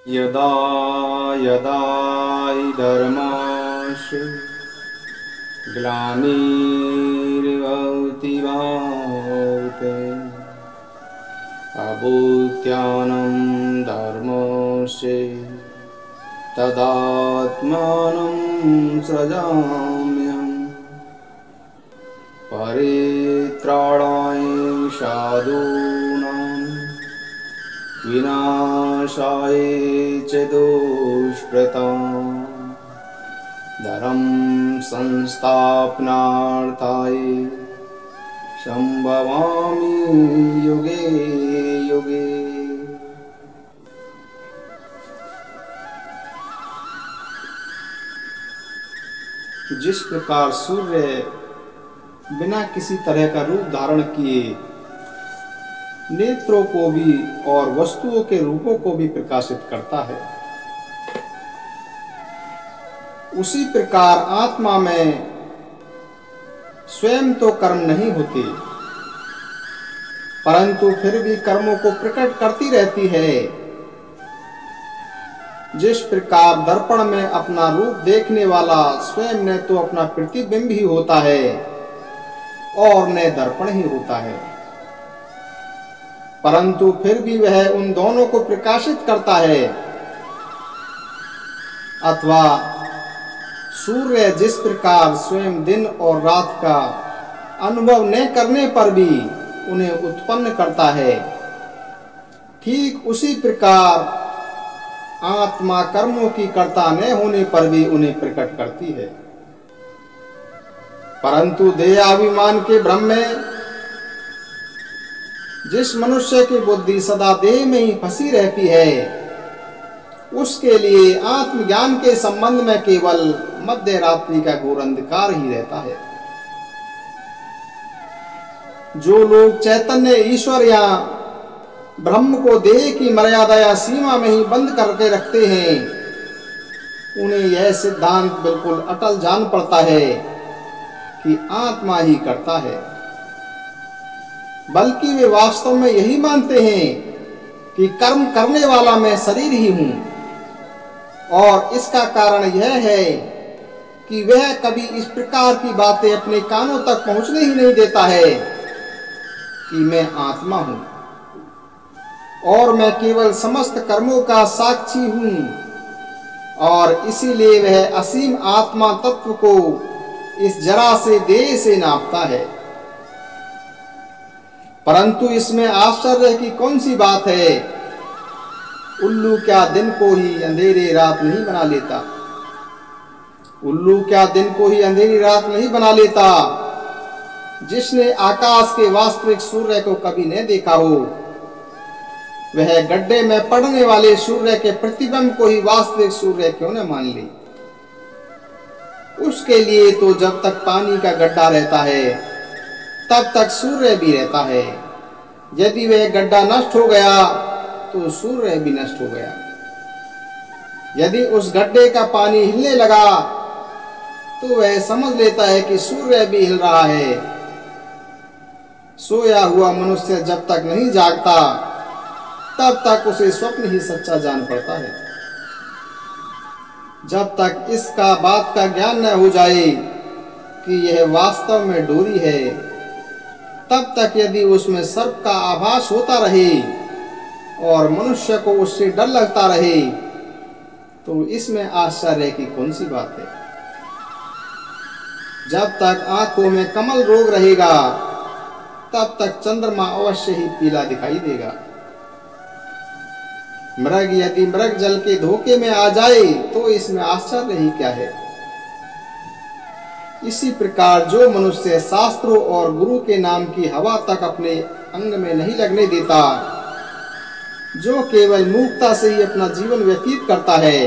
यदा यदा हि धर्मस्य ग्लानिर्भवति भारते अभूत्यानं धर्मस्य तदात्मानं सृजाम्यहम् परित्राणाय साधूनां विनाशाय च दुष्कृतां धर्म संस्थापनार्थाय संभवामि युगे युगे। जिस प्रकार सूर्य बिना किसी तरह का रूप धारण किए नेत्रों को भी और वस्तुओं के रूपों को भी प्रकाशित करता है, उसी प्रकार आत्मा में स्वयं तो कर्म नहीं होते, परंतु फिर भी कर्मों को प्रकट करती रहती है। जिस प्रकार दर्पण में अपना रूप देखने वाला स्वयं न तो अपना प्रतिबिंब ही होता है और न दर्पण ही होता है, परंतु फिर भी वह उन दोनों को प्रकाशित करता है। अथवा सूर्य जिस प्रकार स्वयं दिन और रात का अनुभव न करने पर भी उन्हें उत्पन्न करता है, ठीक उसी प्रकार आत्मा कर्मों की कर्ता न होने पर भी उन्हें प्रकट करती है। परंतु देहाभिमान के भ्रम में जिस मनुष्य की बुद्धि सदा देह में ही फंसी रहती है, उसके लिए आत्मज्ञान के संबंध में केवल मध्य रात्रि का घोर अंधकार ही रहता है। जो लोग चैतन्य ईश्वर या ब्रह्म को देह की मर्यादा या सीमा में ही बंद करके रखते हैं, उन्हें यह सिद्धांत बिल्कुल अटल जान पड़ता है कि आत्मा ही करता है, बल्कि वे वास्तव में यही मानते हैं कि कर्म करने वाला मैं शरीर ही हूं। और इसका कारण यह है कि वह कभी इस प्रकार की बातें अपने कानों तक पहुंचने ही नहीं देता है कि मैं आत्मा हूं और मैं केवल समस्त कर्मों का साक्षी हूं, और इसीलिए वह असीम आत्मा तत्व को इस जरा से देह से नापता है। परंतु इसमें आश्चर्य की कौन सी बात है? उल्लू क्या दिन को ही अंधेरी रात नहीं बना लेता? उल्लू क्या दिन को ही अंधेरी रात नहीं बना लेता? जिसने आकाश के वास्तविक सूर्य को कभी नहीं देखा हो, वह गड्ढे में पड़ने वाले सूर्य के प्रतिबिंब को ही वास्तविक सूर्य क्यों न मान ले? उसके लिए तो जब तक पानी का गड्ढा रहता है तब तक सूर्य भी रहता है। यदि वह गड्ढा नष्ट हो गया तो सूर्य भी नष्ट हो गया। यदि उस गड्ढे का पानी हिलने लगा तो वह समझ लेता है कि सूर्य भी हिल रहा है। सोया हुआ मनुष्य जब तक नहीं जागता तब तक उसे स्वप्न ही सच्चा जान पड़ता है। जब तक इसका बात का ज्ञान न हो जाए कि यह वास्तव में डोरी है, तब तक यदि उसमें सर्प का आभास होता रहे और मनुष्य को उससे डर लगता रहे, तो इसमें आश्चर्य की कौन सी बात है? जब तक आंखों में कमल रोग रहेगा तब तक चंद्रमा अवश्य ही पीला दिखाई देगा। मृग यदि मृग जल के धोखे में आ जाए तो इसमें आश्चर्य ही क्या है? इसी प्रकार जो मनुष्य शास्त्रों और गुरु के नाम की हवा तक अपने अंग में नहीं लगने देता, जो केवल मूर्खता से ही अपना जीवन व्यतीत करता है,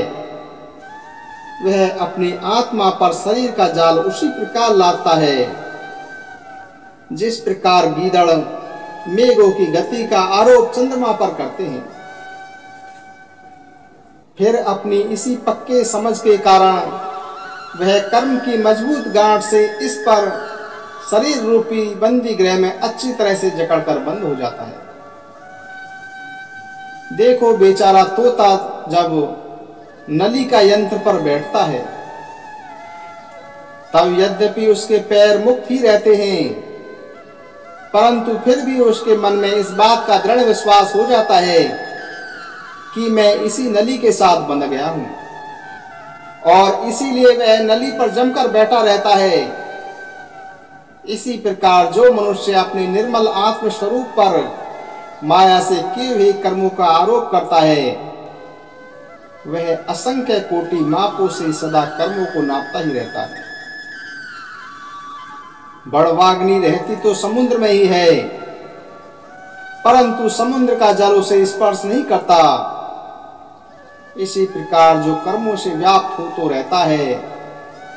वह अपनी आत्मा पर शरीर का जाल उसी प्रकार लाता है जिस प्रकार गीदड़ मेघों की गति का आरोप चंद्रमा पर करते हैं। फिर अपनी इसी पक्के समझ के कारण वह कर्म की मजबूत गांठ से इस पर शरीर रूपी बंदी गृह में अच्छी तरह से जकड़कर बंद हो जाता है। देखो बेचारा तोता जब नली का यंत्र पर बैठता है तब यद्यपि उसके पैर मुक्त ही रहते हैं, परंतु फिर भी उसके मन में इस बात का दृढ़ विश्वास हो जाता है कि मैं इसी नली के साथ बंध गया हूं, और इसीलिए वह नली पर जमकर बैठा रहता है। इसी प्रकार जो मनुष्य अपने निर्मल आत्म स्वरूप पर माया से किए हुए कर्मों का आरोप करता है, वह असंख्य कोटि मापों से सदा कर्मों को नापता ही रहता है। बड़वाग्नि रहती तो समुद्र में ही है, परंतु समुद्र का जल उसे स्पर्श नहीं करता। इसी प्रकार जो कर्मों से व्याप्त हो तो रहता है,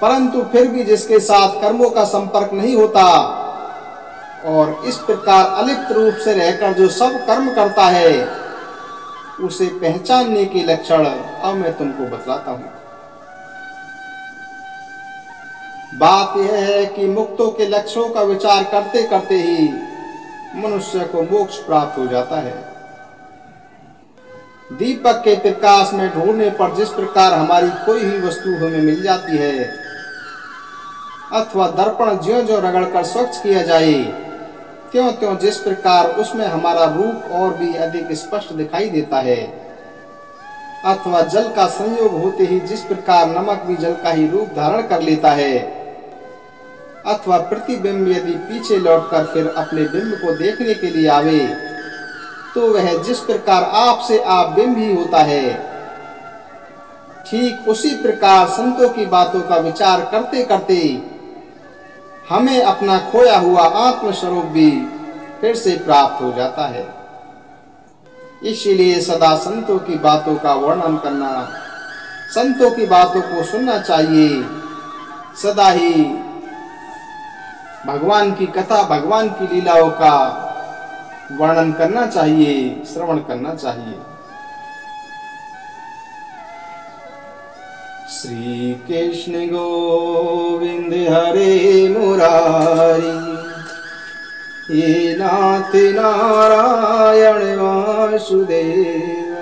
परंतु फिर भी जिसके साथ कर्मों का संपर्क नहीं होता, और इस प्रकार अलिप्त रूप से रहकर जो सब कर्म करता है, उसे पहचानने के लक्षण अब मैं तुमको बतलाता हूं। बात यह है कि मुक्तों के लक्ष्यों का विचार करते करते ही मनुष्य को मोक्ष प्राप्त हो जाता है। दीपक के प्रकाश में ढूंढने पर जिस प्रकार हमारी कोई भी वस्तु हमें मिल जाती है, अथवा दर्पण ज्यों-ज्यों रगड़कर स्वच्छ किया जाए, त्यों-त्यों जिस प्रकार उसमें हमारा रूप और भी अधिक स्पष्ट दिखाई देता है, अथवा जल का संयोग होते ही जिस प्रकार नमक भी जल का ही रूप धारण कर लेता है, अथवा प्रतिबिंब यदि पीछे लौटकर फिर अपने बिंब को देखने के लिए आवे, तो वह जिस प्रकार आप से आप बिंब ही होता है, ठीक उसी प्रकार संतों की बातों का विचार करते करते हमें अपना खोया हुआ आत्म स्वरूप भी फिर से प्राप्त हो जाता है। इसीलिए सदा संतों की बातों का वर्णन करना, संतों की बातों को सुनना चाहिए। सदा ही भगवान की कथा, भगवान की लीलाओं का वर्णन करना चाहिए, श्रवण करना चाहिए। श्री कृष्ण गोविंद हरे मुरारी, ये नाथ नारायण वासुदेव।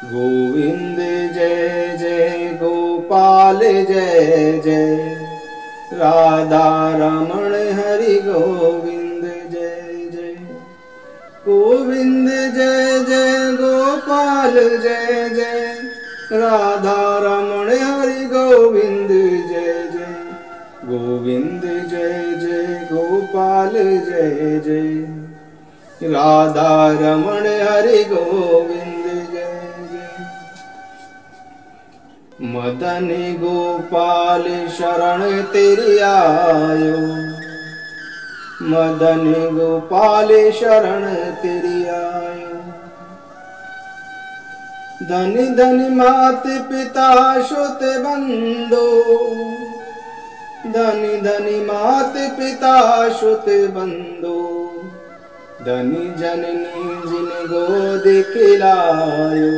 गोविंद जय जय गोपाल जय जय, राधा रमण हरि गोविंद जय जय। गोविंद जय जय गोपाल जय जय, राधा रमण हरि गोविंद जय जय। गोविंद जय जय गोपाल जय जय, राधा रमण हरि गोविंद जय जय। मदन गोपाल शरण तेरी आयो, मदन गोपाल शरण तेरी आयो। धनि धनि मात पिता सुत बंधो, धनि धनि मात पिता सुत बंधो। धनि जननी जिन गोद खिलायो,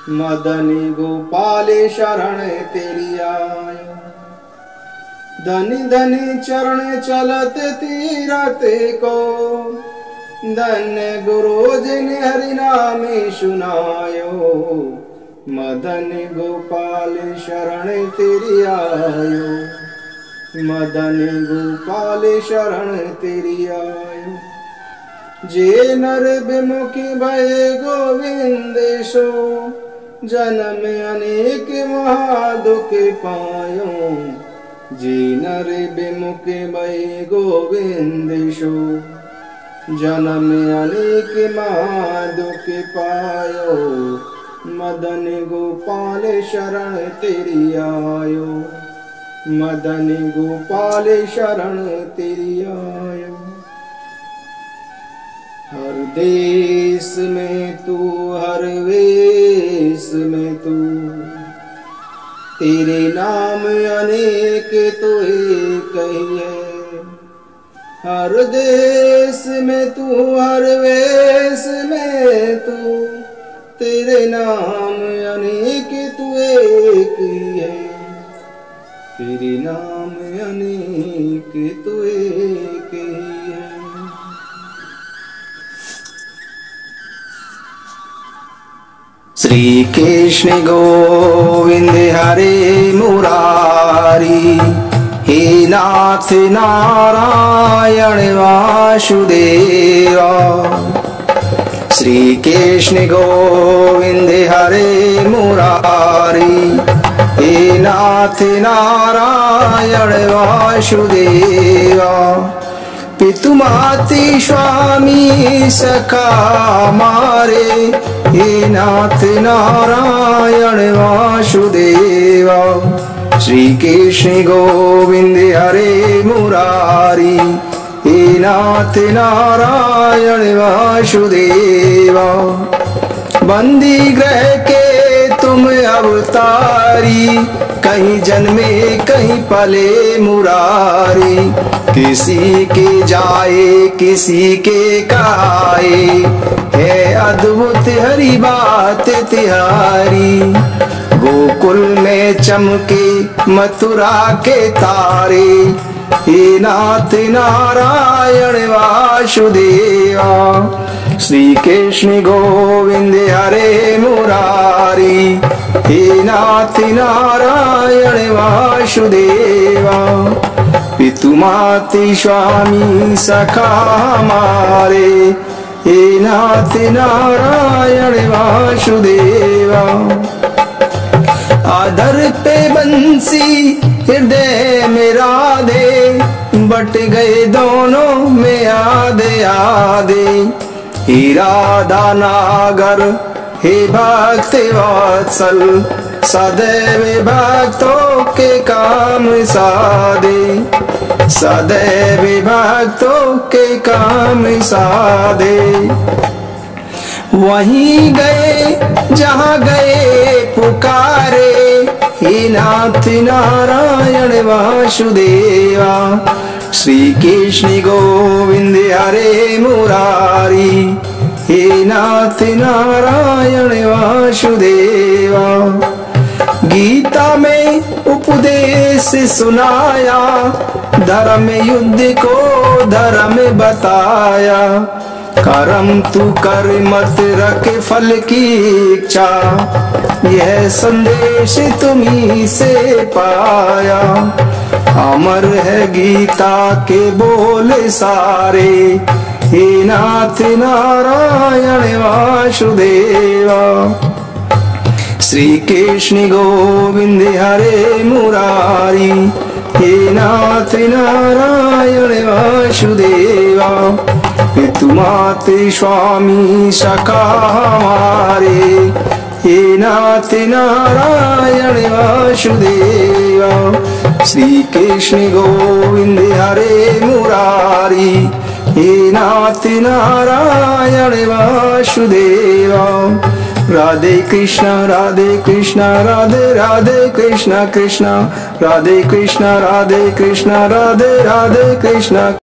मदन गोपाल शरण तेरी आयो। धनि धनि चरण चलत तीरथ को, धन्य गुरु जिन हरि नाम सुनायो। मदन गोपाल शरण तेरी आयो, मदन गोपाल शरण तेरी आयो। जे नर विमुखी भय गोविंद सो, जन्म अनेक महादुख पायो। जे नर विमुख भय गोविंद सो, जन्म अनेक महादुख पायो। मदन गोपाल शरण तेरी आयो, मदन गोपाल शरण तेरी आयो। हर देश में तू, हर वेश में तू, तेरे नाम अनेक तो एक ही है। हर देश में तू, हर वेश में तू, तेरे नाम अनेक तू एक ही है। तेरे नाम अनेक तू एक ही है। श्री कृष्ण गोविंद हरे मुरारी, हे नाथ नारायण वासुदेवा। श्री कृष्ण गोविंद हरे मुरारी, हे नाथ नारायण वासुदेवा। पितु माति स्वामी सखा मारे, हे नाथ नारायण वासुदेवा। श्री कृष्ण गोविंद हरे मुरारी, हे नाथ नारायण वासुदेवा। बंदी ग्रह के तुम अवतारी, कहीं जन्मे कहीं पले मुरारी। किसी के जाए किसी के काए, है अद्भुत हरि बात तिहारी। गोकुल में चमके मथुरा के तारे, हे नाथ नारायण वासुदेवा। श्री कृष्ण गोविंद हरे मुरारी, हे नाथ नारायण वासुदेवा। पितु माति स्वामी सखा हमारे, हे नाथ नारायण वासुदेवा। आदर पे बंसी हृदय में राधे, बट गए दोनों में आधे आधे। हे राधा नागर हे भक्त वात्सल, सदैव भक्तों के काम साधे। सदैव भक्तों के काम साधे। वहीं गए जहाँ गए पुकारे, हे नाथ नारायण वासुदेवा। श्री कृष्ण गोविंद हरे मुरारी, हे नाथ नारायण वासुदेवा। गीता में उपदेश सुनाया, धर्म युद्ध को धर्म बताया। कर्म तू कर मत रख फल की इच्छा, यह संदेश तुम्ही से पाया। अमर है गीता के बोल सारे, हे नाथ नारायण वासुदेवा। श्री कृष्ण गोविंद हरे मुरारी, हे नाथ नारायण वासुदेवा। पितु माति स्वामी सखा हमारे, हे नाथ नारायण वासुदेवा। श्री कृष्ण गोविंद हरे मुरारी, हे नाथ नारायण वासुदेवा। राधे कृष्ण राधे कृष्ण राधे राधे कृष्ण कृष्ण, राधे कृष्ण राधे कृष्ण राधे राधे कृष्ण।